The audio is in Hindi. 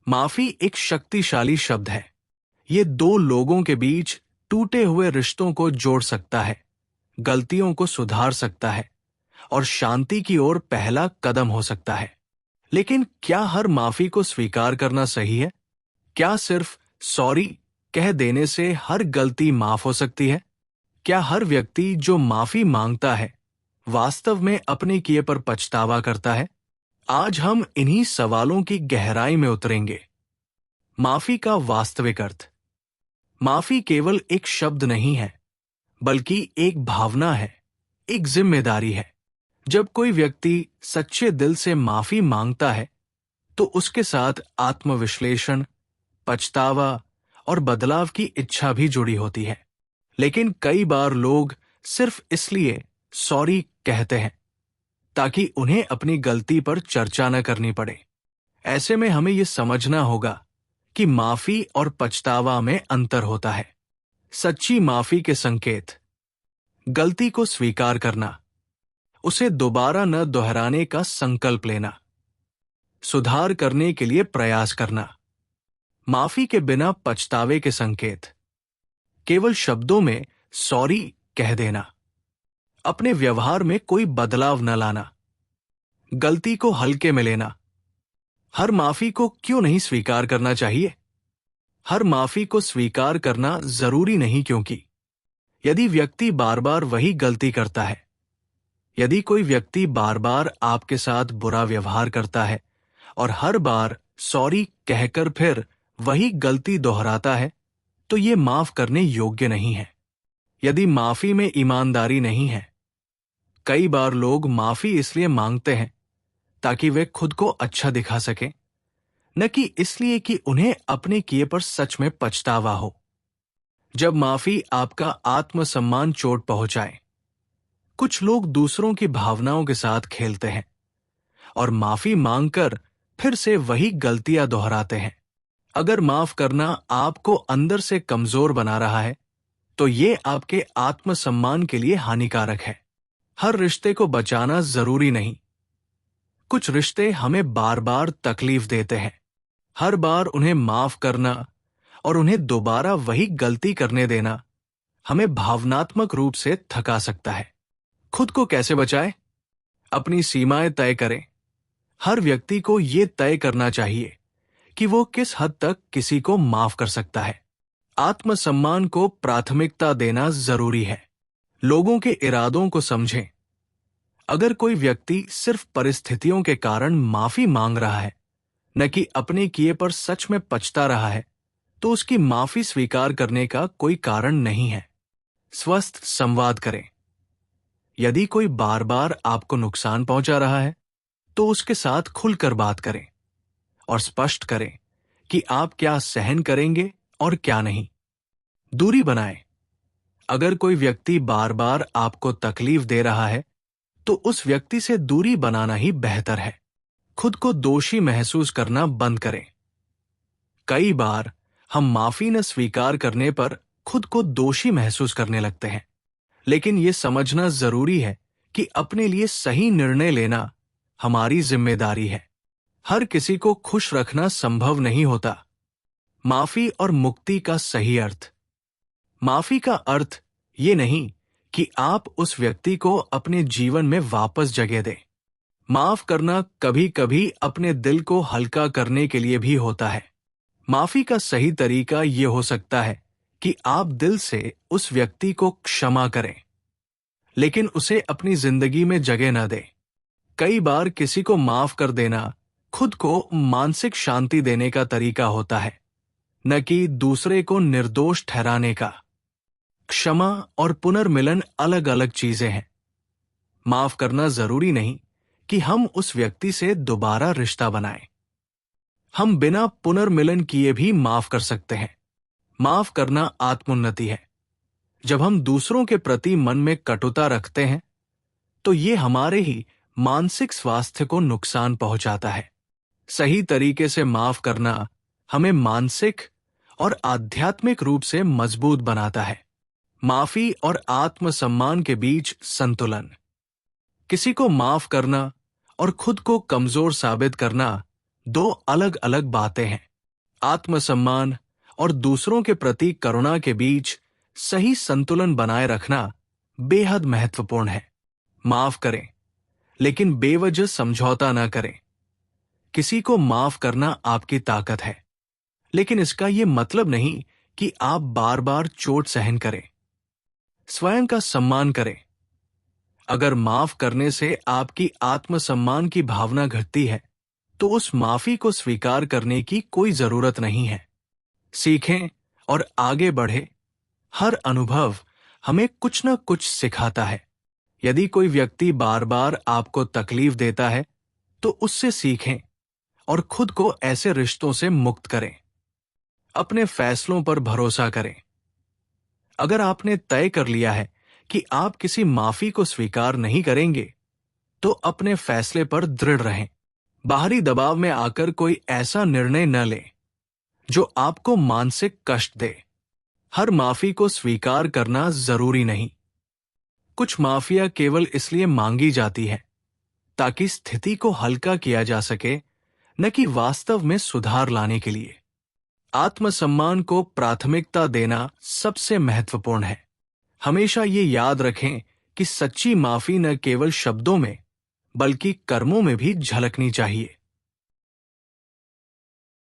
माफी एक शक्तिशाली शब्द है। ये दो लोगों के बीच टूटे हुए रिश्तों को जोड़ सकता है, गलतियों को सुधार सकता है और शांति की ओर पहला कदम हो सकता है। लेकिन क्या हर माफी को स्वीकार करना सही है? क्या सिर्फ सॉरी कह देने से हर गलती माफ हो सकती है? क्या हर व्यक्ति जो माफी मांगता है वास्तव में अपने किए पर पछतावा करता है? आज हम इन्हीं सवालों की गहराई में उतरेंगे। माफी का वास्तविक अर्थ। माफी केवल एक शब्द नहीं है, बल्कि एक भावना है, एक जिम्मेदारी है। जब कोई व्यक्ति सच्चे दिल से माफी मांगता है, तो उसके साथ आत्मविश्लेषण, पछतावा और बदलाव की इच्छा भी जुड़ी होती है। लेकिन कई बार लोग सिर्फ इसलिए सॉरी कहते हैं ताकि उन्हें अपनी गलती पर चर्चा न करनी पड़े। ऐसे में हमें यह समझना होगा कि माफी और पछतावा में अंतर होता है। सच्ची माफी के संकेत: गलती को स्वीकार करना, उसे दोबारा न दोहराने का संकल्प लेना, सुधार करने के लिए प्रयास करना। माफी के बिना पछतावे के संकेत: केवल शब्दों में सॉरी कह देना, अपने व्यवहार में कोई बदलाव न लाना, गलती को हल्के में लेना। हर माफी को क्यों नहीं स्वीकार करना चाहिए? हर माफी को स्वीकार करना जरूरी नहीं, क्योंकि यदि व्यक्ति बार बार वही गलती करता है, यदि कोई व्यक्ति बार बार आपके साथ बुरा व्यवहार करता है और हर बार सॉरी कहकर फिर वही गलती दोहराता है, तो ये माफ करने योग्य नहीं है। यदि माफी में ईमानदारी नहीं है, कई बार लोग माफी इसलिए मांगते हैं ताकि वे खुद को अच्छा दिखा सकें, न कि इसलिए कि उन्हें अपने किए पर सच में पछतावा हो। जब माफी आपका आत्मसम्मान चोट पहुंचाए, कुछ लोग दूसरों की भावनाओं के साथ खेलते हैं और माफी मांगकर फिर से वही गलतियां दोहराते हैं। अगर माफ करना आपको अंदर से कमजोर बना रहा है, तो ये आपके आत्मसम्मान के लिए हानिकारक है। हर रिश्ते को बचाना जरूरी नहीं। कुछ रिश्ते हमें बार बार तकलीफ देते हैं। हर बार उन्हें माफ करना और उन्हें दोबारा वही गलती करने देना हमें भावनात्मक रूप से थका सकता है। खुद को कैसे बचाएं? अपनी सीमाएं तय करें। हर व्यक्ति को यह तय करना चाहिए कि वो किस हद तक किसी को माफ कर सकता है। आत्मसम्मान को प्राथमिकता देना जरूरी है। लोगों के इरादों को समझें। अगर कोई व्यक्ति सिर्फ परिस्थितियों के कारण माफी मांग रहा है, न कि अपने किए पर सच में पछता रहा है, तो उसकी माफी स्वीकार करने का कोई कारण नहीं है। स्वस्थ संवाद करें। यदि कोई बार बार आपको नुकसान पहुंचा रहा है, तो उसके साथ खुलकर बात करें और स्पष्ट करें कि आप क्या सहन करेंगे और क्या नहीं। दूरी बनाएं। अगर कोई व्यक्ति बार बार आपको तकलीफ दे रहा है, तो उस व्यक्ति से दूरी बनाना ही बेहतर है। खुद को दोषी महसूस करना बंद करें। कई बार हम माफी न स्वीकार करने पर खुद को दोषी महसूस करने लगते हैं, लेकिन यह समझना जरूरी है कि अपने लिए सही निर्णय लेना हमारी जिम्मेदारी है। हर किसी को खुश रखना संभव नहीं होता। माफी और मुक्ति का सही अर्थ। माफी का अर्थ ये नहीं कि आप उस व्यक्ति को अपने जीवन में वापस जगह दें। माफ करना कभी कभी अपने दिल को हल्का करने के लिए भी होता है। माफी का सही तरीका ये हो सकता है कि आप दिल से उस व्यक्ति को क्षमा करें, लेकिन उसे अपनी जिंदगी में जगह न दें। कई बार किसी को माफ कर देना खुद को मानसिक शांति देने का तरीका होता है, न कि दूसरे को निर्दोष ठहराने का। क्षमा और पुनर्मिलन अलग अलग चीजें हैं। माफ करना जरूरी नहीं कि हम उस व्यक्ति से दोबारा रिश्ता बनाएं। हम बिना पुनर्मिलन किए भी माफ कर सकते हैं। माफ करना आत्मोन्नति है। जब हम दूसरों के प्रति मन में कटुता रखते हैं, तो ये हमारे ही मानसिक स्वास्थ्य को नुकसान पहुंचाता है। सही तरीके से माफ करना हमें मानसिक और आध्यात्मिक रूप से मजबूत बनाता है। माफी और आत्मसम्मान के बीच संतुलन। किसी को माफ करना और खुद को कमजोर साबित करना दो अलग अलग बातें हैं। आत्मसम्मान और दूसरों के प्रति करुणा के बीच सही संतुलन बनाए रखना बेहद महत्वपूर्ण है। माफ करें, लेकिन बेवजह समझौता न करें। किसी को माफ करना आपकी ताकत है, लेकिन इसका यह मतलब नहीं कि आप बार बार चोट सहन करें। स्वयं का सम्मान करें। अगर माफ करने से आपकी आत्मसम्मान की भावना घटती है, तो उस माफी को स्वीकार करने की कोई जरूरत नहीं है। सीखें और आगे बढ़े। हर अनुभव हमें कुछ न कुछ सिखाता है। यदि कोई व्यक्ति बार बार आपको तकलीफ देता है, तो उससे सीखें और खुद को ऐसे रिश्तों से मुक्त करें। अपने फैसलों पर भरोसा करें। अगर आपने तय कर लिया है कि आप किसी माफी को स्वीकार नहीं करेंगे, तो अपने फैसले पर दृढ़ रहें। बाहरी दबाव में आकर कोई ऐसा निर्णय न लें जो आपको मानसिक कष्ट दे। हर माफी को स्वीकार करना जरूरी नहीं। कुछ माफिया केवल इसलिए मांगी जाती है ताकि स्थिति को हल्का किया जा सके, न कि वास्तव में सुधार लाने के लिए। आत्मसम्मान को प्राथमिकता देना सबसे महत्वपूर्ण है। हमेशा ये याद रखें कि सच्ची माफी न केवल शब्दों में, बल्कि कर्मों में भी झलकनी चाहिए।